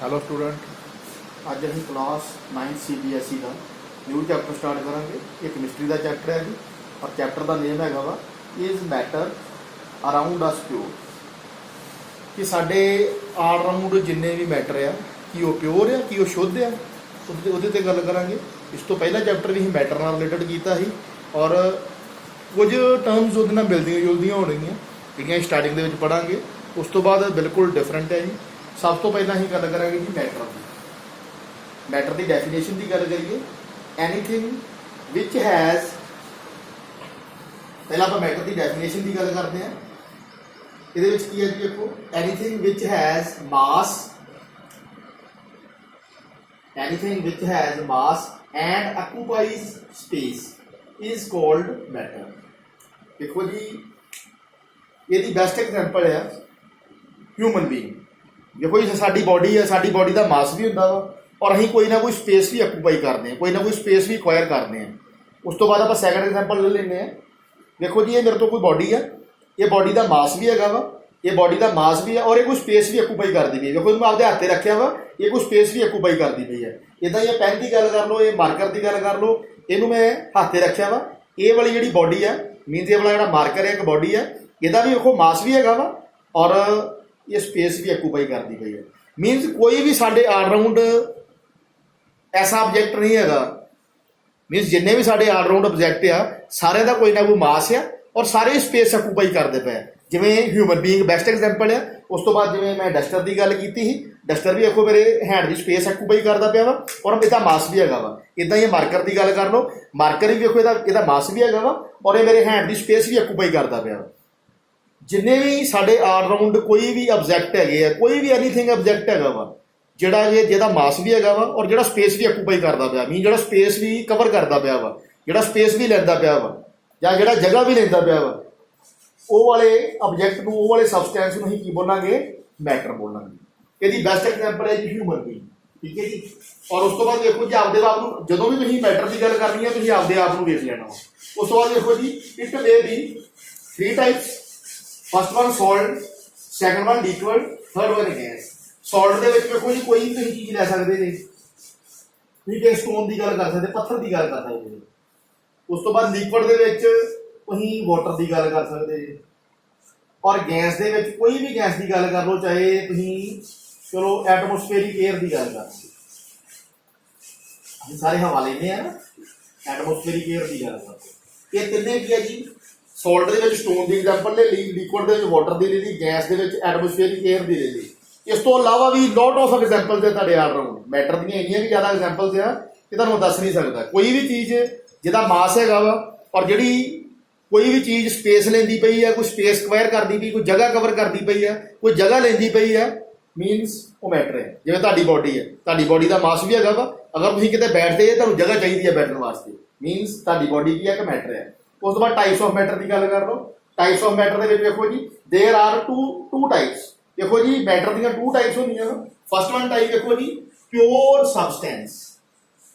Hello student, अज असीं class 9 CBSE का new chapter start करांगे। ये केमिस्ट्री का चैप्टर है जी, और चैप्टर का नेम हैगा वा is matter around us pure. कि साडे आल राउंड जिन्ने भी मैटर है कि वो प्योर है कि वो शुद्ध है, ਉਹਦੇ ਤੇ गल करांगे। इस तो पहला चैप्टर भी ਅਸੀਂ मैटर ਨਾਲ रिलेटेड किया ਸੀ, और कुछ टर्म्स ਉਹਦੇ ਨਾਲ ਮਿਲਦੀਆਂ ਜੁਲਦੀਆਂ ਹੋਣਗੀਆਂ ਜਿਹੜੀਆਂ स्टार्टिंग ਦੇ ਵਿੱਚ ਪੜਾਂਗੇ। उस तो बाद बिल्कुल डिफरेंट है जी। सब तो पहला ਅਸੀਂ गल करांगे जी मैटर की। मैटर की डेफिनेशन की गल करिए, एनीथिंग विच हैज़, पहला आप मैटर की डेफिनेशन की गल करते हैं। ये की है जी, देखो anything which has mass, anything which has mass and occupies space is called matter. देखो जी, ये बेस्ट एग्जाम्पल है ह्यूमन बीइंग। देखो जी, साडी बॉडी है, साडी बॉडी का मास भी होंदा वा, और असीं कोई ना कोई स्पेस भी ऑक्यूपाई करते हैं, कोई ना कोई स्पेस भी एक्वायर करते हैं। उस तो बाद आप सैकंड एग्जाम्पल ले लेंगे हैं। देखो जी, ये मेरे तो कोई बॉडी है, ये बॉडी का मास भी है वा, ये बॉडी का मास भी है, और ये कोई स्पेस भी ऑक्यूपाई करती पई है। देखो मैं आपके हाथ रखा वा, ये कोई स्पेस भी ऑक्यूपाई करती पई है। इदा ये पेन की गल कर लो, ये मार्कर की गल कर लो, इनू मैं हाथ रखा वा। ये वाली जी बॉडी है, मीनस ये वाला जो मार्कर है एक बॉडी है, यदा भी देखो मास भी है वा, और ये स्पेस भी ऑक्यूपाई करती पई है। मीनस कोई भी साडे ऑलराउंड ऐसा ऑब्जैक्ट नहीं है। मीनस जिन्ने भी साडे ऑलराउंड ऑब्जैक्ट आ, सारे का कोई ना कोई मास है, और सारे स्पेस ऑक्यूपाई करते पे। जिमें ह्यूमन बीइंग बेस्ट एग्जाम्पल है। उस तो बाद जिमें मैं डस्टर की गल की थी, डस्टर भी देखो मेरे हैंड की स्पेस ऑक्यूपाई करता पाया वा, और इसका मास भी है वा। इदा ही मार्कर की गल कर लो, मार्कर भी देखो इसका मास भी है वा, और ये मेरे हैंड की स्पेस भी ऑक्यूपाई करता पाया। जिन्ने भी साडे ऑलराउंड कोई भी ऑब्जैक्ट है, कोई भी एनीथिंग ऑब्जैक्ट है वा, जिहड़ा ये जिहदा मास भी है वा, और जिहड़ा स्पेस भी ऑक्यूपाई करता पाया, मीन जिहड़ा स्पेस भी कवर करता पाया वा, जिहड़ा स्पेस भी लैंदा पाया वा, जां जिहड़ा जगह भी लैंदा पाया वा, वो वाले ऑब्जैक्ट नूं, वो वाले सबसटैंस नूं की बोलांगे, मैटर बोलांगे। इसदी बेस्ट एग्जाम्पल है जी ह्यूमन बीइंग। ठीक है जी। और उस तो बाद देखो जी, आपदे आप नूं जदों भी तुसीं मैटर की गल करनी है, तुसीं आपदे आप नूं वेख लेना। उस तो बाद देखो जी, it may be 3 types. First one salt, second one liquid, third one gas. Salt के देखो जी, कोई भी तुम चीज़ लै सकते जी, ठीक है, स्टोन की गल कर सकते, पत्थर की गल कर सकते। उस तो बाद लिक्विड के वाटर की गल कर सकते, और गैस के कोई भी गैस की गल कर लो, चाहे चलो एटमोसफेरिक एयर की गल कर, सारे हवा लेने हैं ना, एटमोसफेरिक एयर की गल कर। ये तिने की है जी, सॉल्ट के स्टोन की एग्जाम्पल ले ली, लिक्विड के वाटर की ले ली, गैस के एटमोसफेरिक एयर की ले ली। इस तो अलावा भी लॉट ऑफ एग्जाम्पल्स है तुहाडे ऑलराउंड। मैटर दी इन्नियां भी ज़्यादा एग्जाम्पल्स है कि तुहानूं दस नहीं सकता। कोई भी चीज़ जिहदा मास हैगा वा, और जिहड़ी कोई भी चीज़ स्पेस लैंदी पई है, कोई स्पेस कवर करती पई, कोई जगह कवर करती पई है, कोई जगह लैंदी पई है, मीनस वो मैटर है। जिवें तुहाडी बॉडी है, तुहाडी बॉडी का मास भी हैगा वा, अगर तुसीं किते बैठदे जे तुहानूं जगह चाहिए है बैठण वास्ते, मीनस तुहाडी बॉडी की है कि मैटर है। उस तो बाद टाइप्स ऑफ मैटर की गल कर लो। टाइप्स ऑफ मैटर के देखो जी, देयर आर टू टाइप्स। देखो जी, मैटर दी 2 टाइप्स होंदियां। फर्स्ट वन टाइप देखो जी, प्योर सबसटेंस,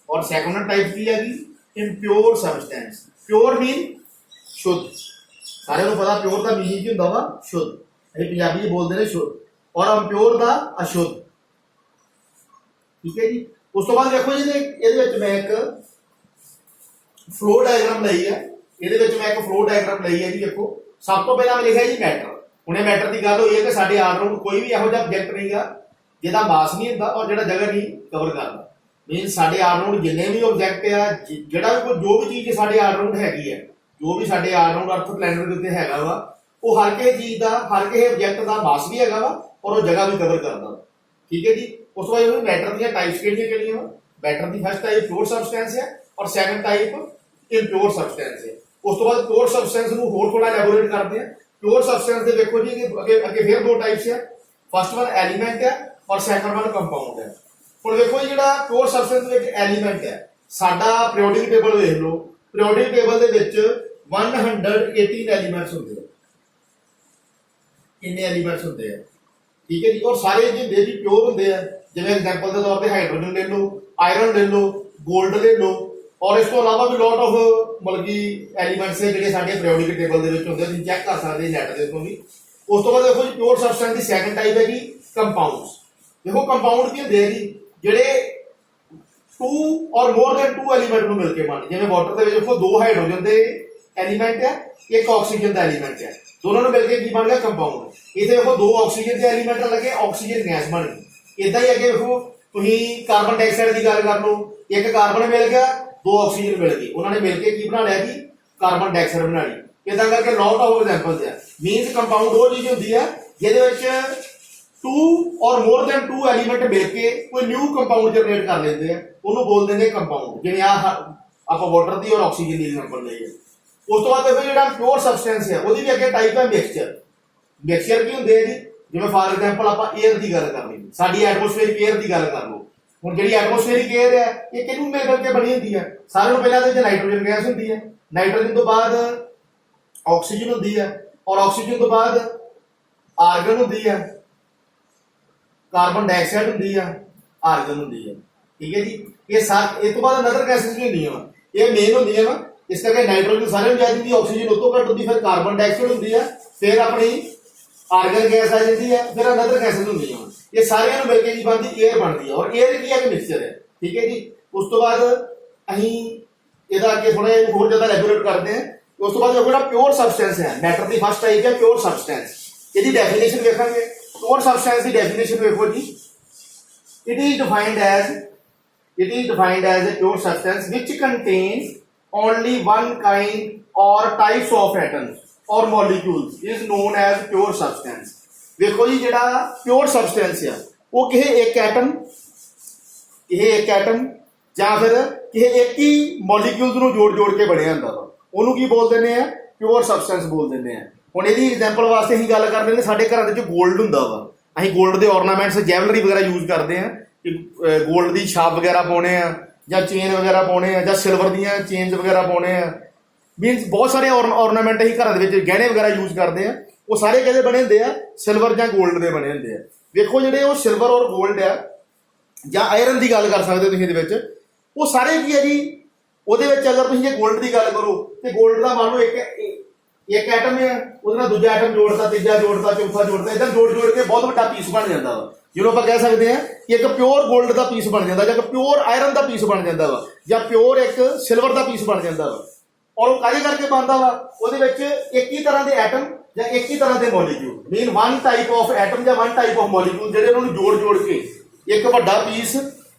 और सैकंड वन टाइप की है जी इम्प्योर सबसटेंस। प्योर मीन शुद्ध, सारे को पता प्योर का मीनिंग की होंदा वा शुद्ध, असीं पंजाबी बोलते हैं शुद्ध, और इम्प्योर का अशुद्ध। ठीक है जी। उस तो बाद देखो जी, ये मैं एक फ्लो डायग्राम लाई है, ये मैं एक फ्लो डायग्राम लाई है जी। देखो सब तो पहला मैं लिखा जी मैटर। हुणे मैटर की गल होई है कि साडे ऑलराउंड कोई भी इहो जिहा ऑब्जैक्ट नहीं गा जिहदा मास नहीं हुंदा, और जिहड़ा जगह नहीं कवर करदा। मीन साडे ऑलराउंड जिन्ने भी ऑब्जैक्ट आ, जिहड़ा भी कोई जो भी चीज़ साडे ऑलराउंड हैगी है, जो भी साडे ऑलराउंड अर्थ प्लैनेट के उत्ते हैगा वा, वो हर किसी चीज़ का, हर किसी ऑब्जैक्ट का मास भी हैगा वा, और वो जगह भी कवर करदा। ठीक है जी। उस बाद मैटर दी टाइप्स किहड़ियां वा। मैटर की फर्स्ट टाइप प्योर सबसटेंस है, और सैकंड टाइप इम्प्योर सबसटेंस है। उस तो बाद प्योर सबसटेंस को होर थोड़ा एलैबोरेट करते हैं। प्योर सबसटेंस के देखो जी, अगे फिर 2 टाइप्स है। फर्स्ट वन एलीमेंट है, और सैकंड वन कंपाउंड है। हुण देखो जी, जिहड़ा प्योर सबसटेंस विच एलीमेंट है, साडा पीरियोडिक टेबल देख लो, पीरियोडिक टेबल दे विच 118 एलीमेंट्स होंदे हैं। इन्ने एलीमेंट्स होंदे हैं। ठीक है जी। और सारे जिहड़े भी प्योर होंदे हैं, जिवें एग्जाम्पल के तौर पर हाइड्रोजन ले लो, आयरन ले लो, गोल्ड ले लो, और इस तो अलावा भी लॉट ऑफ मतलब कि एलीमेंट्स है जिहड़े साडे पीरियोडिक टेबल दे विच होंदे, तुसीं चैक कर सकदे नैट दे उत्तों भी। उस तो बाद देखो जी, प्योर सबसटेंस की सैकंड टाइप है जी कंपाउंड्स। देखो कंपाउंड की होंगे जी ਜਿਹੜੇ 2 और मोर देन 2 एलीमेंट ਨੂੰ ਮਿਲ ਕੇ ਬਣ ਜਿਵੇਂ ਵਾਟਰ ਦੇ ਵਿੱਚ ਦੇਖੋ 2 ਹਾਈਡਰੋਜਨ ਦੇ ਐਲੀਮੈਂਟ ਹੈ ਇੱਕ ਆਕਸੀਜਨ ਦਾ ਐਲੀਮੈਂਟ ਹੈ ਦੋਨਾਂ ਨੂੰ ਮਿਲ ਕੇ ਕੀ ਬਣ ਗਿਆ ਕੰਪਾਊਂਡ ਇਹਦੇ ਦੇਖੋ 2 ਆਕਸੀਜਨ ਦੇ ਐਲੀਮੈਂਟ ਲੱਗੇ ਆਕਸੀਜਨ ਗੈਸ ਬਣ ਗਈ ਇਦਾਂ ਹੀ ਅੱਗੇ ਦੇਖੋ ਤੁਸੀਂ ਕਾਰਬਨ ਡਾਈਆਕਸਾਈਡ ਦੀ ਗੱਲ ਕਰ ਲਓ ਇੱਕ ਕਾਰਬਨ ਮਿਲ ਗਿਆ 2 ਆਕਸੀਜਨ ਮਿਲ ਗਈ ਉਹਨਾਂ ਨੇ ਮਿਲ ਕੇ ਕੀ ਬਣਾ ਲਿਆ ਜੀ ਕਾਰਬਨ ਡਾਈਆਕਸਾਈਡ ਬਣਾ ਲਈ ਇਦਾਂ ਕਰਕੇ ਲੌਟ ਆਫ ਐਗਜ਼ਾਮਪਲਸ ਹੈ ਮੀਨਸ ਕੰਪਾਊਂਡ ਉਹ ਚੀਜ਼ ਹੁੰਦੀ ਹੈ ਜਿਹਦੇ ਵਿੱਚ 2 और मोर देन 2 एलिमेंट मिलके कोई न्यू कंपाउंड जनरेट कर लेते हैं ਉਹਨੂੰ बोलते हैं कंपाउंड जिवें आप वाटर दी और ऑक्सीजन की एग्जांपल लईए उस तो बाद देखो ਜਿਹੜਾ प्योर सबसटेंस है ਉਹਦੀ ਵੀ ਅੱਗੇ टाइप है मिक्सचर की ਹੁੰਦੇ ਜੀ ਜਿਵੇਂ ਫਾਰ ਐਗਜ਼ਾਮਪਲ ਆਪਾਂ 에ਅਰ ਦੀ ਗੱਲ ਕਰ ਲਈ ਸਾਡੀ ਐਟਮੋਸਫੇਅਰਿਕ 에ਅਰ ਦੀ ਗੱਲ ਕਰ ਲਓ ਹੁਣ ਜਿਹੜੀ ਐਟਮੋਸਫੇਅਰਿਕ 에ਅਰ ਹੈ ਇਹ ਕਿਹਨੂੰ ਮਿਲ ਕੇ ਬਣੀ ਹੁੰਦੀ ਹੈ ਸਾਰਿਆਂ ਨੂੰ ਪਹਿਲਾਂ ਤੇ ਨਾਈਟ੍ਰੋਜਨ ਗੈਸ ਹੁੰਦੀ ਹੈ ਨਾਈਟ੍ਰੋਜਨ ਤੋਂ ਬਾਅਦ ਆਕਸੀਜਨ ਹੁੰਦੀ ਹੈ ਔਰ ਆਕਸੀਜਨ ਤੋਂ ਬਾਅਦ ਆਰਗਨ ਹੁੰਦੀ ਹੈ कार्बन डाइऑक्साइड होंगी है आर्गन होंगी है ठीक है जी ये इस तो बाद अदर गैसेस भी होंगी ये मेन होंगी है इस करके नाइट्रोजन सारे ज्यादा होती ऑक्सीजन उस तो घट होती फिर कार्बन डाइऑक्साइड होंगी है फिर अपनी आर्गन गैस आ जाती है फिर अदर गैसेस होंगी ये सारे मिलकर की बनती एयर बनती है और एयर की है मिक्सचर है ठीक है जी उस तो बाद अं ਇਹਦਾ ਅੱਗੇ ਥੋੜਾ ਜਿਹਾ ਹੋਰ ਜ਼ਿਆਦਾ ਐਲੈਬੋਰੇਟ ਕਰਦੇ ਹਾਂ ਉਸ ਤੋਂ ਬਾਅਦ ਜਿਹੜਾ ਪਿਓਰ ਸਬਸਟੈਂਸ ਹੈ ਮੈਟਰ ਦੀ ਫਸਟ ਟਾਈਪ ਹੈ ਪਿਓਰ ਸਬਸਟੈਂਸ ਇਹਦੀ ਡੈਫੀਨੇਸ਼ਨ ਵੇਖਾਂਗੇ Pure substance की definition देखो जी it is defined as a pure substance which contains only one kind or types of atoms or molecules is known as pure substance देखो जी ਜਿਹੜਾ pure substance है वो ਕਿਸੇ एक atom ਜਾਂ ਫਿਰ ਕਿਸੇ ਇੱਕ ਹੀ molecules ਨੂੰ ਜੋੜ ਕੇ ਬਣਿਆ ਹੁੰਦਾ ਵਾ ਉਹਨੂੰ ਕੀ ਬੋਲ ਦਿੰਦੇ ਆ pure substance ਬੋਲ ਦਿੰਦੇ ਆ ਹੁਣ ਇਹਦੀ ਐਗਜ਼ਾਮਪਲ ਵਾਸਤੇ ਅਸੀਂ ਗੱਲ ਕਰਦੇ ਨੇ ਸਾਡੇ ਘਰਾਂ ਦੇ ਵਿੱਚ 골ਡ ਹੁੰਦਾ ਵਾ ਅਸੀਂ 골ਡ ਦੇ ornaments ਜੈਵਲਰੀ ਵਗੈਰਾ ਯੂਜ਼ ਕਰਦੇ ਆ ਕਿ 골ਡ ਦੀ ਛਾਪ ਵਗੈਰਾ ਪਾਉਣੇ ਆ ਜਾਂ ਚੇਨ ਵਗੈਰਾ ਪਾਉਣੇ ਆ ਜਾਂ ਸਿਲਵਰ ਦੀਆਂ ਚੇਨਸ ਵਗੈਰਾ ਪਾਉਣੇ ਆ ਮੀਨਸ ਬਹੁਤ ਸਾਰੇ ornament ਅਸੀਂ ਘਰਾਂ ਦੇ ਵਿੱਚ ਗਹਿਣੇ ਵਗੈਰਾ ਯੂਜ਼ ਕਰਦੇ ਆ ਉਹ ਸਾਰੇ ਕਿਹਦੇ ਬਣੇ ਹੁੰਦੇ ਆ ਸਿਲਵਰ ਜਾਂ 골ਡ ਦੇ ਬਣੇ ਹੁੰਦੇ ਆ ਵੇਖੋ ਜਿਹੜੇ ਉਹ ਸਿਲਵਰ ਔਰ 골ਡ ਆ ਜਾਂ ਆਇਰਨ ਦੀ ਗੱਲ ਕਰ ਸਕਦੇ ਤੁਸੀਂ ਇਹਦੇ ਵਿੱਚ ਉਹ ਸਾਰੇ ਕੀ ਹੈ ਜੀ ਉਹਦੇ ਵਿੱਚ ਅਗਰ ਤੁਸੀਂ ਜੇ 골ਡ ਦੀ ਗੱਲ ਕਰੋ ਤੇ 골ਡ ਦਾ ਮੰਨ ਲਓ एक एटम है ਉਹਦੇ ਨਾਲ ਦੂਜਾ ਐਟਮ ਜੋੜਦਾ ਤੀਜਾ ਜੋੜਦਾ ਚੌਥਾ ਜੋੜਦਾ ਇਦਾਂ ਜੋੜ ਕੇ ਬਹੁਤ ਵੱਡਾ ਪੀਸ ਬਣ ਜਾਂਦਾ ਵਾ ਜਿਹਨੂੰ ਆਪਾਂ ਕਹਿ ਸਕਦੇ ਹਾਂ ਕਿ ਇੱਕ ਪਿਓਰ 골ਡ ਦਾ ਪੀਸ ਬਣ ਜਾਂਦਾ ਜਾਂ ਪਿਓਰ ਆਇਰਨ ਦਾ ਪੀਸ ਬਣ ਜਾਂਦਾ ਵਾ ਜਾਂ ਪਿਓਰ ਇੱਕ ਸਿਲਵਰ ਦਾ ਪੀਸ ਬਣ ਜਾਂਦਾ ਵਾ ਔਰ ਉਹ ਕਾਹਦੇ ਕਰਕੇ ਬਣਦਾ ਵਾ ਉਹਦੇ ਵਿੱਚ ਇੱਕ ਹੀ ਤਰ੍ਹਾਂ ਦੇ ਐਟਮ ਜਾਂ ਇੱਕ ਹੀ ਤਰ੍ਹਾਂ ਦੇ molecule mean one type of atom ਜਾਂ ਵਨ ਟਾਈਪ ਆਫ ਮੋਲੀਕਿਊਲ ਜਿਹੜੇ ਉਹਨਾਂ ਨੂੰ ਜੋੜ ਕੇ ਇੱਕ ਵੱਡਾ ਪੀਸ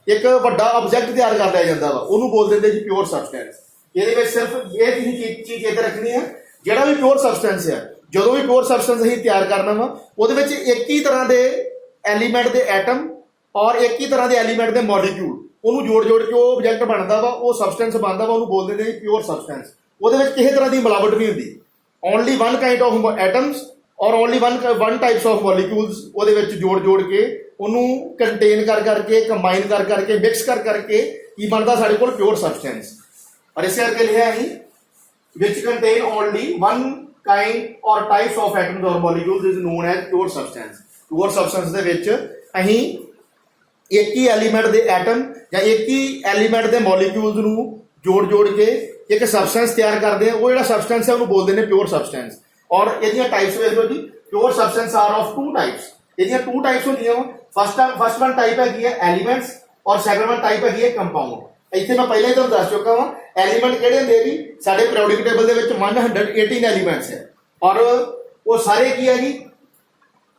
ਇੱਕ ਵੱਡਾ ਆਬਜੈਕਟ ਤਿਆਰ ਕਰ ਲਿਆ ਜਾਂਦਾ ਵਾ ਉਹਨੂੰ ਬੋਲ ਦਿੰਦੇ ਜੀ ਪਿਓਰ ਸਬਸਟੈਂਸ ਇਹਦੇ ਵਿੱਚ ਸਿਰਫ ਇਹ ਤੁਸੀਂ ਚੀਜ਼ ਇੱਥੇ ਰੱਖਣੀ ਹੈ ਜਿਹੜਾ ਵੀ ਪਿਓਰ ਸਬਸਟੈਂਸ ਹੈ ਜਦੋਂ ਵੀ ਪਿਓਰ ਸਬਸਟੈਂਸ ਅਸੀਂ ਤਿਆਰ ਕਰਨਾ ਵਾ ਉਹਦੇ ਵਿੱਚ ਇੱਕ ਹੀ ਤਰ੍ਹਾਂ ਦੇ ਐਲੀਮੈਂਟ ਦੇ ਐਟਮ ਔਰ ਇੱਕ ਹੀ ਤਰ੍ਹਾਂ ਦੇ ਐਲੀਮੈਂਟ ਦੇ ਮੋਲੀਕਿਊਲ ਉਹਨੂੰ ਜੋੜ ਕੇ ਉਹ ਆਬਜੈਕਟ ਬਣਦਾ ਵਾ ਉਹ ਸਬਸਟੈਂਸ ਬਣਦਾ ਵਾ ਉਹਨੂੰ ਬੋਲਦੇ ਨੇ ਪਿਓਰ ਸਬਸਟੈਂਸ ਉਹਦੇ ਵਿੱਚ ਕਿਸੇ ਤਰ੍ਹਾਂ ਦੀ ਮਿਲਾਵਟ ਨਹੀਂ ਹੁੰਦੀ only one kind of atoms ਔਰ only one types of molecules ਉਹਦੇ ਵਿੱਚ ਜੋੜ ਕੇ ਉਹਨੂੰ ਕੰਟੇਨ ਕਰਕੇ ਕੰਬਾਈਨ ਕਰਕੇ ਮਿਕਸ ਕਰਕੇ ਕੀ ਬਣਦਾ ਸਾਡੇ ਕੋਲ ਪਿਓਰ ਸਬਸਟੈਂਸ ਔਰ ਇਸੇ ਕਰਕੇ ਲਿਖਿਆ ਹੈ which contain only one kind or types of atoms or molecules is known as pure substance pure substance ਦੇ ਵਿੱਚ ਅਸੀਂ ਇੱਕ ਹੀ ਐਲੀਮੈਂਟ ਦੇ ਐਟਮ ਜਾਂ ਇੱਕ ਹੀ ਐਲੀਮੈਂਟ ਦੇ ਮੋਲੀਕਿਊਲਸ ਨੂੰ ਜੋੜ ਕੇ ਇੱਕ ਸਬਸਟੈਂਸ ਤਿਆਰ ਕਰਦੇ ਆ ਉਹ ਜਿਹੜਾ ਸਬਸਟੈਂਸ ਹੈ ਉਹਨੂੰ ਬੋਲਦੇ ਨੇ ਪਿਓਰ ਸਬਸਟੈਂਸ ਔਰ ਇਹਦੀਆਂ ਟਾਈਪਸ ਵੇਖ ਲਓ ਜੀ pure substance are of 2 types ਇਹਦੀਆਂ 2 ਟਾਈਪਸ ਹੁੰਦੀਆਂ ਫਸਟ ਵਨ ਟਾਈਪ ਹੈਗੀ ਹੈ ਐਲੀਮੈਂਟਸ ਔਰ ਸੈਕੰਡ ਵਨ ਟਾਈਪ ਹੈਗੀ ਹੈ ਕੰਪਾਊਂਡ ਇੱਥੇ ਮੈਂ ਪਹਿਲਾਂ ਹੀ ਤੁਹਾਨੂੰ ਦੱਸ ਚੁੱਕਾ ਹਾਂ ਐਲੀਮੈਂਟ ਕਿਹੜੇ ਹੁੰਦੇ ਜੀ ਸਾਡੇ ਪੀਰੀਓਡਿਕ ਟੇਬਲ ਦੇ ਵਿੱਚ 118 ਐਲੀਮੈਂਟਸ ਹੈ ਔਰ ਉਹ ਸਾਰੇ ਕੀ ਹੈ ਜੀ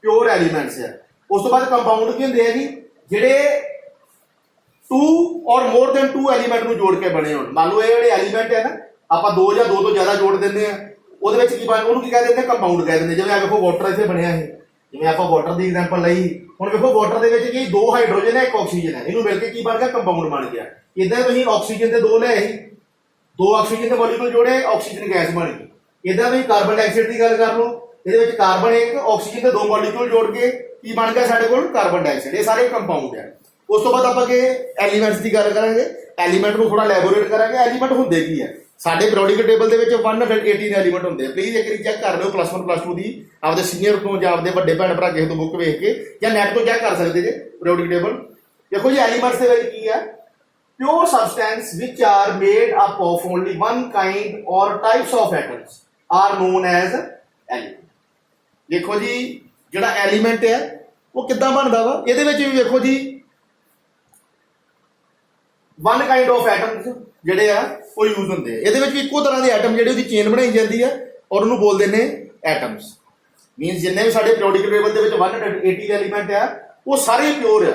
ਪਿਓਰ ਐਲੀਮੈਂਟਸ ਹੈ ਉਸ ਤੋਂ ਬਾਅਦ ਕੰਪਾਊਂਡ ਕੀ ਹੁੰਦੇ ਆ ਜੀ ਜਿਹੜੇ 2 ਔਰ ਮੋਰ ਦੈਨ 2 ਐਲੀਮੈਂਟ ਨੂੰ ਜੋੜ ਕੇ ਬਣੇ ਹੋਣ ਮੰਨ ਲਓ ਇਹ ਜਿਹੜੇ ਐਲੀਮੈਂਟ ਹੈ ਨਾ ਆਪਾਂ 2 ਜਾਂ 2 ਤੋਂ ਜ਼ਿਆਦਾ ਜੋੜ ਦਿੰਦੇ ਆ ਉਹਦੇ ਵਿੱਚ ਕੀ ਬਣ ਉਹਨੂੰ ਕੀ ਕਹਿ ਦਿੰਦੇ ਕੰਪਾਊਂਡ ਕਹਿ ਦਿੰਦੇ ਜਿਵੇਂ ਆ ਵੇਖੋ ਵਾਟਰ ਇੱਥੇ ਬਣਿਆ ਹੈ ਜਿਵੇਂ ਆਪਾਂ ਵਾਟਰ ਦੀ ਐਗਜ਼ਾਮਪਲ ਲਈ ਹੁਣ ਵੇਖੋ ਵਾਟਰ ਦੇ ਵਿੱਚ ਕੀ 2 ਹਾਈਡਰੋਜਨ ਹੈ 1 ਆਕਸੀਜਨ ਹੈ ਇਹਨੂੰ ਮਿਲ ਕੇ ਕੀ ਬਣ ਗਿਆ ਕੰਪਾਊਂਡ ਬਣ ਗਿਆ ਇਦਾਂ ਤੁਸੀਂ ਆਕਸੀਜਨ ਦੇ 2 ਲਿਆਏ ਸੀ 2 ਆਕਸੀਜਨ ਦੇ ਮੋਲੀਕੂਲ ਜੋੜੇ ਆਕਸੀਜਨ ਗੈਸ ਬਣ ਗਈ ਇਦਾਂ ਤੁਸੀਂ ਕਾਰਬਨ ਡਾਈਆਕਸਾਈਡ ਦੀ ਗੱਲ ਕਰ ਲਓ ਇਹਦੇ ਵਿੱਚ ਕਾਰਬਨ 1 ਆਕਸੀਜਨ ਦੇ 2 ਮੋਲੀਕੂਲ ਜੋੜ ਕੇ ਕੀ ਬਣ ਗਿਆ ਸਾਡੇ ਕੋਲ ਕਾਰਬਨ ਡਾਈਆਕਸਾਈਡ ਇਹ ਸਾਰੇ ਕੰਪਾਊਂਡ ਹੈ ਉਸ ਤੋਂ ਬਾਅਦ ਆਪਾਂ ਕਿ ਐਲੀਮੈਂਟਸ ਦੀ ਗੱਲ ਕਰਾਂਗੇ ਐਲੀਮੈਂਟ ਨੂੰ ਥੋੜਾ ਲੈਬੋਰੇਟ ਕਰਾਂਗੇ ਐਲੀਮੈਂਟ ਹੁੰਦੇ ਕੀ ਹੈ ਸਾਡੇ ਪੀਰੀਓਡਿਕ ਟੇਬਲ ਦੇ ਵਿੱਚ 118 ਐਲੀਮੈਂਟ ਹੁੰਦੇ ਆ ਪਲੀਜ਼ ਇੱਕ ਵਾਰੀ ਚੈੱਕ ਕਰ ਲਿਓ +1 +2 ਦੀ ਆਪਦੇ ਸੀਨੀਅਰ ਤੋਂ ਜਾਂ ਆਪਦੇ ਵੱਡੇ ਭੈਣ ਭਰਾ ਕਿਸੇ ਤੋਂ ਬੁੱਕ ਵੇਖ ਕੇ ਜਾਂ ਨੈਟ ਤੋਂ ਚੈੱਕ ਕਰ ਸਕਦੇ ਜੇ ਪੀਰੀਓਡਿਕ ਟੇਬਲ ਦੇਖੋ ਜੀ ਐਲੀਮੈਂਟਸ ਦੇ ਵਿੱਚ ਕੀ ਹੈ pure substance which are made up of only one kind or types of atoms are known as element देखो जी ਜਿਹੜਾ एलिमेंट है वो किद्दां बनदा वा ਇਹਦੇ ਵਿੱਚ ਵੀ ਵੇਖੋ ਜੀ वन काइंड ऑफ एटम्स ਜਿਹੜੇ ਆ ਉਹ यूज ਹੁੰਦੇ ਆ ਇਹਦੇ ਵਿੱਚ ਵੀ ਇੱਕੋ ਤਰ੍ਹਾਂ ਦੇ ਐਟਮ ਜਿਹੜੇ ਉਹਦੀ ਚੇਨ ਬਣਾਈ ਜਾਂਦੀ ਆ ਔਰ ਉਹਨੂੰ ਬੋਲਦੇ ਨੇ ਐਟਮਸ ਮੀਨਸ ਜਿੰਨੇ ਵੀ ਸਾਡੇ ਪੀਰੀਓਡਿਕ ਟੇਬਲ ਦੇ ਵਿੱਚ 180 ਐਲੀਮੈਂਟ ਆ ਉਹ ਸਾਰੇ ਪਿਓਰ ਆ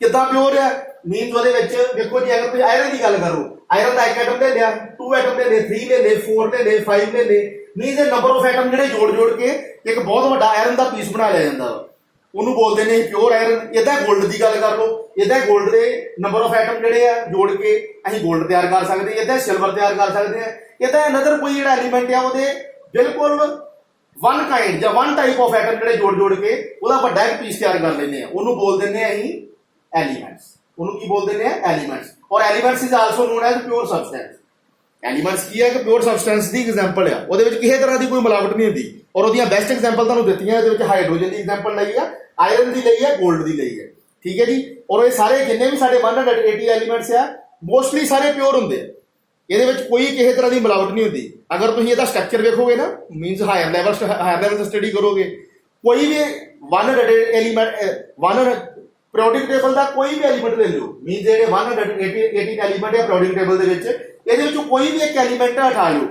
ਕਿੱਦਾਂ ਪਿਓਰ ਆ ਮੀਨਸ ਉਹਦੇ ਵਿੱਚ ਵੇਖੋ ਜੀ ਅਗਰ ਤੁਸੀਂ ਆਇਰਨ ਦੀ ਗੱਲ ਕਰੋ ਆਇਰਨ ਦਾ ਇੱਕ ਐਟਮ ਲੈ ਲਿਆ 2 ਐਟਮ ਲੈ ਲਏ 3 ਲੈ ਲਏ 4 ਲੈ ਲਏ 5 ਲੈ ਲਏ ਮੀਨਸ ਇਹ ਨੰਬਰ ਆਫ ਐਟਮ ਜਿਹੜੇ ਜੋੜ ਕੇ ਇੱਕ ਬਹੁਤ ਵੱਡਾ ਆਇਰਨ ਦਾ ਪੀਸ ਬਣਾ ਲਿਆ ਜਾਂਦਾ ਵਾ ਉਹਨੂੰ ਬੋਲਦੇ ਨੇ ਪਿਓਰ ਆਇਰਨ ਇਹਦਾ 골ਡ ਦੀ ਗੱਲ ਕਰ ਲਓ ਇਹਦਾ 골ਡ ਦੇ ਨੰਬਰ ਆਫ ਐਟਮ ਜਿਹੜੇ ਆ ਜੋੜ ਕੇ ਅਸੀਂ 골ਡ ਤਿਆਰ ਕਰ ਸਕਦੇ ਇਹਦਾ ਸਿਲਵਰ ਤਿਆਰ ਕਰ ਸਕਦੇ ਆ ਇਹਦਾ ਅਨਦਰ ਕੋਈ ਜਿਹੜਾ ਐਲੀਮੈਂਟ ਆ ਉਹਦੇ ਬਿਲਕੁਲ ਵਨ ਕਾਈਂਡ ਜਾਂ ਵਨ ਟਾਈਪ ਆਫ ਐਟਮ ਜਿਹੜੇ ਜੋੜ ਕੇ ਉਹਦਾ ਵੱਡਾ ਇੱਕ ਪੀਸ ਤਿਆਰ ਕਰ ਲੈਂਦੇ ਆ ਉਹਨੂੰ ਬੋਲ ਦਿੰਦੇ ਆ ਅਸੀਂ ਐਲੀਮੈਂਟਸ ਉਹਨੂੰ ਕੀ ਬੋਲ ਦਿੰਦੇ ਆ ਐਲੀਮੈਂਟਸ ਔਰ elements is also known as pure substance elements ਕੀ ਹੈ ਕਿ ਪਿਓਰ ਸਬਸਟੈਂਸ ਦੀ ਐਗਜ਼ਾਮਪਲ ਆ ਉਹਦੇ ਵਿੱਚ ਕਿਸੇ ਤਰ੍ਹਾਂ ਦੀ ਕੋਈ ਮਿਲਾਵਟ ਨਹੀਂ ਹੁੰਦੀ ਔਰ ਉਹਦੀਆਂ ਬੈਸਟ ਐਗਜ਼ਾਮਪਲ ਤੁਹਾਨੂੰ ਦਿੱਤੀਆਂ ਇਹਦੇ ਵਿੱਚ ਹਾਈਡਰੋਜਨ ਦੀ ਐਗਜ਼ਾਮਪਲ ਲਈ ਆ ਆਇਰਨ ਦੀ ਲਈ ਹੈ 골ਡ ਦੀ ਲਈ ਹੈ ਠੀਕ ਹੈ ਜੀ ਔਰ ਇਹ ਸਾਰੇ ਜਿੰਨੇ ਵੀ ਸਾਡੇ 180 ਐਲੀਮੈਂਟਸ ਆ ਮੋਸਟਲੀ ਸਾਰੇ ਪਿਓਰ ਹੁੰਦੇ ਆ ਇਹਦੇ ਵਿੱਚ ਕੋਈ ਕਿਸੇ ਤਰ੍ਹਾਂ ਦੀ ਮਿਲਾਵਟ ਨਹੀਂ ਹੁੰਦੀ ਅਗਰ ਤੁਸੀਂ ਇਹਦਾ ਸਟਰਕਚਰ ਵੇਖੋਗੇ ਨਾ ਮੀਨਸ ਹਾਇਰ ਲੈਵਲ ਸਟੱਡੀ ਕਰੋਗੇ ਕੋਈ ਵੀ 180 ਐਲੀਮੈਂਟ ਪੀਰੀਓਡਿਕ ਟੇਬਲ ਦਾ ਕੋਈ ਵੀ ਐਲੀਮੈਂਟ ਲੈ ਲਓ ਮੀਨਸ ਜਿਹੜੇ 180 ਐਲੀਮੈਂਟ ਆ ਪੀਰੀਓਡਿਕ ਟੇਬਲ ਦੇ ਵਿੱਚ ਇਹਦੇ ਵਿੱਚੋਂ ਕੋਈ ਵੀ ਇੱਕ ਐਲੀਮੈਂਟ ਹਟਾ ਲਿਓ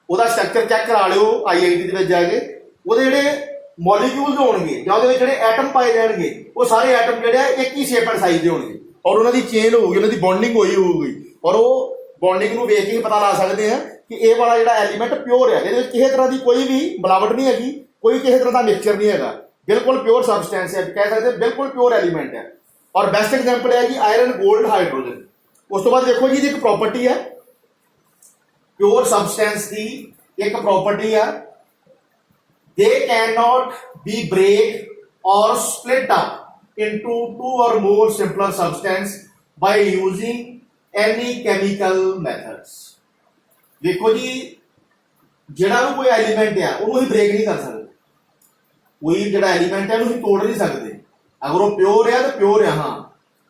ਉਹਦਾ ਸਟਰਕਚਰ ਚੈੱਕ ਕਰਾ ਲਿਓ IIT ਦੇ ਵਿੱਚ ਜਾ ਕੇ ਉਹਦੇ ਜਿਹੜੇ ਮੋਲੀਕਿਊਲਸ ਹੋਣਗੇ ਜਾਂ ਉਹਦੇ ਵਿੱਚ ਜਿਹੜੇ ਐਟਮ ਪਾਏ ਜਾਣਗੇ ਉਹ ਸਾਰੇ ਐਟਮ ਜਿਹੜੇ ਆ ਇੱਕ ਹੀ ਸ਼ੇਪ ਐਂਡ ਸਾਈਜ਼ ਦੇ ਹੋਣਗੇ ਔਰ ਉਹਨਾਂ ਦੀ ਚੇਨ ਹੋਊਗੀ ਉਹਨਾਂ ਦੀ ਬੌਂਡਿੰਗ ਹੋਈ ਹੋਊਗੀ ਔਰ ਉਹ ਬੌਂਡਿੰਗ ਨੂੰ ਵੇਖ ਕੇ ਪਤਾ ਲਾ ਸਕਦੇ ਆ ਕਿ ਇਹ ਵਾਲਾ ਜਿਹੜਾ ਐਲੀਮੈਂਟ ਪਿਓਰ ਹੈ ਇਹਦੇ ਵਿੱਚ ਕਿਸੇ ਤਰ੍ਹਾਂ ਦੀ ਕੋਈ ਵੀ ਮਿਲਾਵਟ ਨਹੀਂ ਹੈਗੀ ਕੋਈ ਕਿਸੇ ਤਰ੍ਹਾਂ ਦਾ ਮਿਕਸਚਰ ਨਹੀਂ ਹੈਗਾ ਬਿਲਕੁਲ ਪਿਓਰ ਸਬਸਟੈਂਸ ਹੈ ਕਹਿ ਸਕਦੇ ਬਿਲਕੁਲ ਪਿਓਰ ਐਲੀਮੈਂਟ ਹੈ ਔਰ ਬੈਸਟ ਐਗਜ਼ਾਮਪਲ ਹੈ ਜੀ ਆਇਰਨ 골ਡ ਹਾਈਡਰੋਜਨ ਉਸ ਤੋਂ ਬਾਅਦ ਦੇਖੋ ਜੀ ਇਹਦੀ ਇੱਕ ਪ੍ਰੋਪਰਟੀ ਹੈ ਪਿਓਰ ਸਬਸਟੈਂਸ ਦੀ ਇੱਕ ਪ੍ਰੋਪਰਟੀ ਆ they cannot be break or split up into two or more simpler substance by using any chemical methods ਦੇਖੋ ਜੀ ਜਿਹੜਾ ਵੀ ਕੋਈ ਐਲੀਮੈਂਟ ਆ ਉਹਨੂੰ ਹੀ ਬ੍ਰੇਕ ਨਹੀਂ ਕਰ ਸਕਦੇ ਕੋਈ ਜਿਹੜਾ ਐਲੀਮੈਂਟ ਹੈ ਉਹਨੂੰ ਹੀ ਤੋੜ ਨਹੀਂ ਸਕਦੇ ਅਗਰ ਉਹ ਪਿਓਰ ਹੈ ਤਾਂ ਪਿਓਰ ਹੈ ਹਾਂ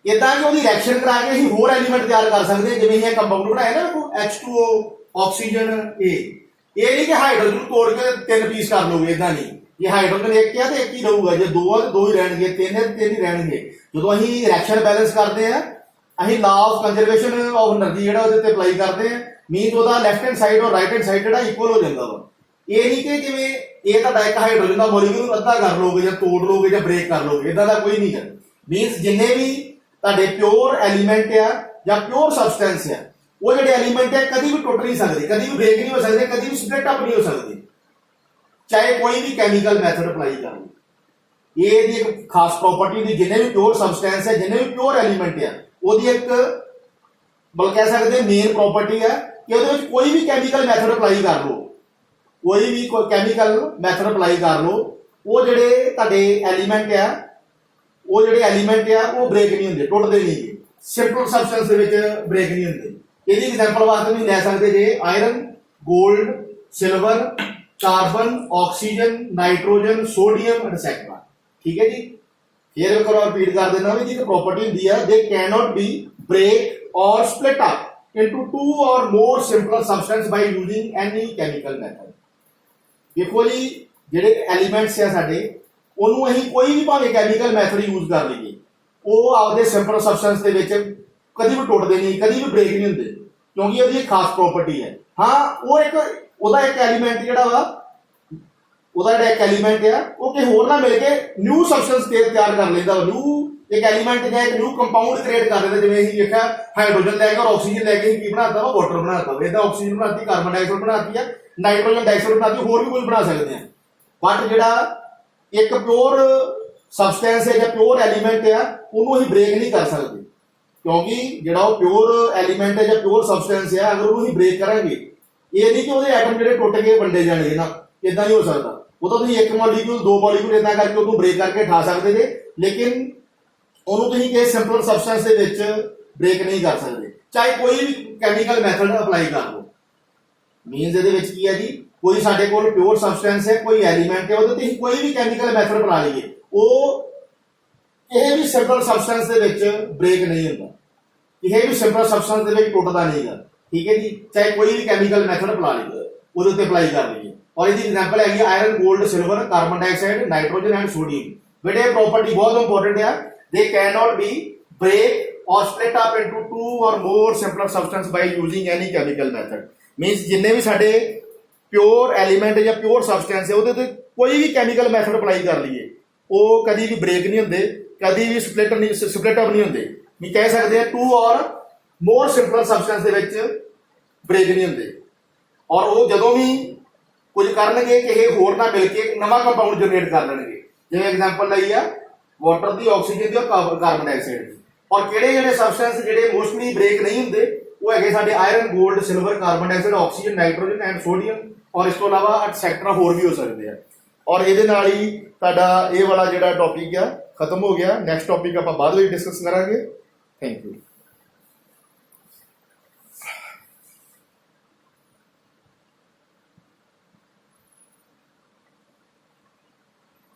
ਇਦਾਂ ਕਿ ਉਹਦੀ ਰਿਐਕਸ਼ਨ ਕਰਾ ਕੇ ਅਸੀਂ ਹੋਰ ਐਲੀਮੈਂਟ ਤਿਆਰ ਕਰ ਸਕਦੇ ਜਿਵੇਂ ਇਹ ਕੰਪਾਊਂਡ ਬਣਾਇਆ ਨਾ H2O ਆਕਸੀਜਨ ਇਹ ਨਹੀਂ ਕਿ ਹਾਈਡਰੋਜਨ ਨੂੰ ਤੋੜ ਕੇ 3 ਪੀਸ ਕਰ ਲਓਗੇ ਇਦਾਂ ਨਹੀਂ ਇਹ ਹਾਈਡਰੋਜਨ ਇੱਕ ਆ ਤੇ ਇੱਕ ਹੀ ਰਹੂਗਾ ਜੇ 2 ਆ ਤੇ 2 ਹੀ ਰਹਿਣਗੇ 3 ਹੈ ਤੇ 3 ਹੀ ਰਹਿਣਗੇ ਜਦੋਂ ਅਸੀਂ ਰਿਐਕਸ਼ਨ ਬੈਲੈਂਸ ਕਰਦੇ ਆ ਅਸੀਂ law of conservation of energy ਜਿਹੜਾ ਉਹਦੇ ਤੇ ਅਪਲਾਈ ਕਰਦੇ ਆ ਮੀਨਸ ਉਹਦਾ ਲੈਫਟ ਹੈਂਡ ਸਾਈਡ ਔਰ ਰਾਈਟ ਹੈਂਡ ਸਾਈਡ ਜਿਹੜਾ ਇਕੁਅਲ ਹੋ ਜਾਂਦਾ ਵਾ ਇਹ ਨਹੀਂ ਕਿ ਜਿਵੇਂ ਇਹ ਤੁਹਾਡਾ ਇੱਕ ਹਾਈਡਰੋਜਨ ਦਾ ਮੋਲੀਕਿਊਲ ਅੱਧਾ ਕਰ ਲਓਗੇ ਜਾਂ ਤੋੜ ਲਓਗੇ ਜਾਂ ਬ੍ਰੇਕ ਕਰ ਲਓਗੇ ਇਦਾਂ ਦਾ ਕੋਈ ਨਹੀਂ ਹੈ ਮੀਨਸ ਜਿੰਨੇ ਵੀ ਤੁਹਾਡੇ ਪਿਓਰ ਐਲੀਮੈਂਟ ਆ ਜਾਂ ਪਿਓਰ ਸਬਸਟੈਂਸ ਆ ਉਹ ਜਿਹੜੇ ਐਲੀਮੈਂਟ ਹੈ ਕਦੀ ਵੀ ਟੁੱਟ ਨਹੀਂ ਸਕਦੇ ਕਦੀ ਵੀ ਬ੍ਰੇਕ ਨਹੀਂ ਹੋ ਸਕਦੇ ਕਦੀ ਵੀ ਸਪਲਿਟ ਅਪ ਨਹੀਂ ਹੋ ਸਕਦੇ ਚਾਹੇ ਕੋਈ ਵੀ ਕੈਮੀਕਲ ਮੈਥਡ ਅਪਲਾਈ ਕਰ ਲਓ ਇਹ ਦੀ ਇੱਕ ਖਾਸ ਪ੍ਰਾਪਰਟੀ ਦੀ ਜਿੰਨੇ ਵੀ ਪਿਓਰ ਸਬਸਟੈਂਸ ਹੈ ਜਿੰਨੇ ਵੀ ਪਿਓਰ ਐਲੀਮੈਂਟ ਆ ਉਹਦੀ ਇੱਕ ਬਲ ਕਹਿ ਸਕਦੇ ਮੇਨ ਪ੍ਰਾਪਰਟੀ ਹੈ ਕਿ ਉਹਦੇ ਵਿੱਚ ਕੋਈ ਵੀ ਕੈਮੀਕਲ ਮੈਥਡ ਅਪਲਾਈ ਕਰ ਲਓ ਕੋਈ ਵੀ ਕੈਮੀਕਲ ਮੈਥਡ ਅਪਲਾਈ ਕਰ ਲਓ ਉਹ ਜਿਹੜੇ ਤੁਹਾਡੇ ਐਲੀਮੈਂਟ ਆ ਉਹ ਜਿਹੜੇ ਐਲੀਮੈਂਟ ਆ ਉਹ ਬ੍ਰੇਕ ਨਹੀਂ ਹੁੰਦੇ ਟੁੱਟਦੇ ਨਹੀਂ ਸਿੰਪਲ ਸਬਸਟੈਂਸ ਦੇ ਵਿੱਚ ਬ੍ਰੇਕ ਨਹੀਂ ਹੁੰਦੇ ਇਹਦੀ ਐਗਜ਼ਾਮਪਲ ਵਾਸਤੇ ਤੁਸੀਂ ਲੈ ਸਕਦੇ ਜੇ ਆਇਰਨ 골ਡ silver carbon oxygen nitrogen sodium et cetera ਠੀਕ ਹੈ ਜੀ ਫਿਰ ਇੱਕ ਵਾਰ ਰਿਪੀਟ ਕਰ ਦੇਣਾ ਵੀ ਜੀ ਇੱਕ ਪ੍ਰਾਪਰਟੀ ਹੁੰਦੀ ਹੈ they can not be break or split up into 2 or more simpler substance by using any chemical method ਦੇਖੋ ਜੀ ਜਿਹੜੇ ਐਲੀਮੈਂਟਸ ਆ ਸਾਡੇ ਉਹਨੂੰ ਅਸੀਂ ਕੋਈ ਵੀ ਭਾਵੇਂ ਕੈਮੀਕਲ ਮੈਥਡ ਯੂਜ਼ ਕਰ ਲਈਏ ਉਹ ਆਪਦੇ ਸਿੰਪਲ ਸਬਸਟੈਂਸ ਦੇ ਵਿੱਚ ਕਦੀ ਵੀ ਟੁੱਟਦੇ ਨਹੀਂ ਕਦੀ ਵੀ ਬ੍ਰੇਕ ਨਹੀਂ ਹੁੰਦੇ ਕਿਉਂਕਿ ਉਹਦੀ ਇੱਕ ਖਾਸ ਪ੍ਰਾਪਰਟੀ ਹੈ ਹਾਂ ਉਹ ਇੱਕ ਉਹਦਾ ਇੱਕ ਐਲੀਮੈਂਟ ਜਿਹੜਾ ਵਾ ਉਹਦਾ ਜਿਹੜਾ ਇੱਕ ਐਲੀਮੈਂਟ ਆ ਉਹ ਕਿ ਹੋਰ ਨਾਲ ਮਿਲ ਕੇ ਨਿਊ ਸਬਸਟੈਂਸ ਤਿਆਰ ਕਰ ਲੈਂਦਾ ਨਿਊ ਇੱਕ ਐਲੀਮੈਂਟ ਜਾਂ ਇੱਕ ਨਿਊ ਕੰਪਾਊਂਡ ਕ੍ਰੀਏਟ ਕਰ ਦਿੰਦਾ ਜਿਵੇਂ ਅਸੀਂ ਦੇਖਿਆ ਹਾਈਡਰੋਜਨ ਲੈ ਕੇ ਔਰ ਆਕਸੀਜਨ ਲੈ ਕੇ ਕੀ ਬਣਾਤਾ ਵਾ ਵਾਟਰ ਬਣਾਤਾ ਵਾ ਇਹਦਾ ਆਕਸੀਜਨ ਬਣਾਤੀ ਕਾਰਬਨ ਡਾਈਆਕਸਾਈਡ ਬਣਾਤੀ ਆ ਨਾਈਟ੍ਰੋਜਨ ਡਾਈਆਕਸਾਈਡ ਬਣਾਤੀ ਹੋਰ ਵੀ ਕੁਝ ਬਣਾ ਸਕਦੇ ਆ ਬਟ ਜਿਹੜਾ ਇੱਕ ਪਿਓਰ ਸਬਸਟੈਂਸ ਹੈ ਜਾਂ ਪਿਓਰ ਐਲੀਮੈਂਟ ਆ ਉਹਨੂੰ ਅਸੀਂ ਬ੍ਰੇਕ ਨਹੀਂ ਕਰ ਸਕਦੇ ਕਿਉਂਕਿ ਜਿਹੜਾ ਉਹ ਪਿਓਰ ਐਲੀਮੈਂਟ ਹੈ ਜਾਂ ਪਿਓਰ ਸਬਸਟੈਂਸ ਹੈ ਅਗਰ ਉਹਨੂੰ ਅਸੀਂ ਬ੍ਰੇਕ ਕਰਾਂਗੇ ਇਹ ਨਹੀਂ ਕਿ ਉਹਦੇ ਐਟਮ ਜਿਹੜੇ ਟੁੱਟ ਕੇ ਵੰਡੇ ਜਾਣਗੇ ਨਾ ਇਦਾਂ ਨਹੀਂ ਹੋ ਸਕਦਾ ਉਹ ਤਾਂ ਤੁਸੀਂ ਇੱਕ ਮੋਲੀਕਿਊਲ ਦੋ ਮੋਲੀਕਿਊਲ ਇਦਾਂ ਕਰਕੇ ਉਹਨੂੰ ਬ੍ਰੇਕ ਕਰਕੇ ਠਾ ਸਕਦੇ ਜੇ ਲੇਕਿਨ ਉਹਨੂੰ ਤੁਸੀਂ ਕਿਸੇ ਸਿੰਪਲ ਸਬਸਟੈਂਸ ਦੇ ਵਿੱਚ ਬ੍ਰੇਕ ਨਹੀਂ ਕਰ ਸਕਦੇ ਚਾਹੇ ਕੋਈ ਵੀ ਕੈਮੀਕਲ ਮੈਥਡ ਅਪਲਾਈ ਕਰ ਲਓ ਮੀਨਸ ਇਹਦੇ ਵਿੱਚ ਕੀ ਹੈ ਜੀ ਕੋਈ ਸਾਡੇ ਕੋਲ ਪਿਓਰ ਸਬਸਟੈਂਸ ਹੈ ਕੋਈ ਐਲੀਮੈਂਟ ਹੈ ਉਹਦੇ ਤੇ ਕੋਈ ਵੀ ਕੈਮੀਕਲ ਮੈਥਡ ਅਪਣਾ ਲਈਏ ਉਹ ਕਿਸੇ ਵੀ ਸਿੰਪਲ ਸਬਸਟੈਂਸ ਦੇ ਵਿੱਚ ਬ੍ਰੇਕ ਨਹੀਂ ਹੁੰਦਾ ਕਿਸੇ ਵੀ ਸਿੰਪਲ ਸਬਸਟੈਂਸ ਦੇ ਵਿੱਚ ਟੁੱਟਦਾ ਨਹੀਂਗਾ ਠੀਕ ਹੈ ਜੀ ਚਾਹੇ ਕੋਈ ਵੀ ਕੈਮੀਕਲ ਮੈਥਡ ਅਪਲਾ ਲਈਏ ਉਹਦੇ ਉੱਤੇ ਅਪਲਾਈ ਕਰ ਲਈਏ ਔਰ ਇਹਦੀ ਐਗਜ਼ਾਮਪਲ ਹੈਗੀ ਆਇਰਨ 골ਡ silver carbon dioxide nitrogen and sodium बेटे प्रॉपर्टी बहुत इंपॉर्टेंट है, they can not be break or split up into two or more simpler substance by using any chemical method. Means जिन्ने भी साडे प्योर एलीमेंट या pure substance है ਉਹਦੇ ਤੇ कोई भी केमिकल मैथड अप्लाई कर लीए ਉਹ कभी भी ब्रेक नहीं होंगे, कभी भी स्प्लिट अप नहीं होंगे। नहीं कह सकते हैं to or more simpler substance ਦੇ ਵਿੱਚ ब्रेक नहीं होंगे। और वो ਜਦੋਂ भी कुछ करनगे ਕਿਸੇ ਹੋਰ ਨਾਲ मिल के नवा कंपाउंड जनरेट कर लेंगे। जिवें एग्जांपल लई आ वाटर की, ऑक्सीजन की और कार्बन डाइऑक्साइड की। और किहड़े जिहड़े सबस्टेंस जिहड़े मोस्टली ब्रेक नहीं होंगे वो है साडे iron, gold, silver, carbon dioxide, oxygen, nitrogen and sodium. और इस तो अलावा एक्सेट्रा होर भी हो सकते हैं। और ये ही तुहाडा ये वाला जिहड़ा टॉपिक आ खत्म हो गया। नैक्सट टॉपिक आपां बाद विच डिस्कस करांगे। Thank you.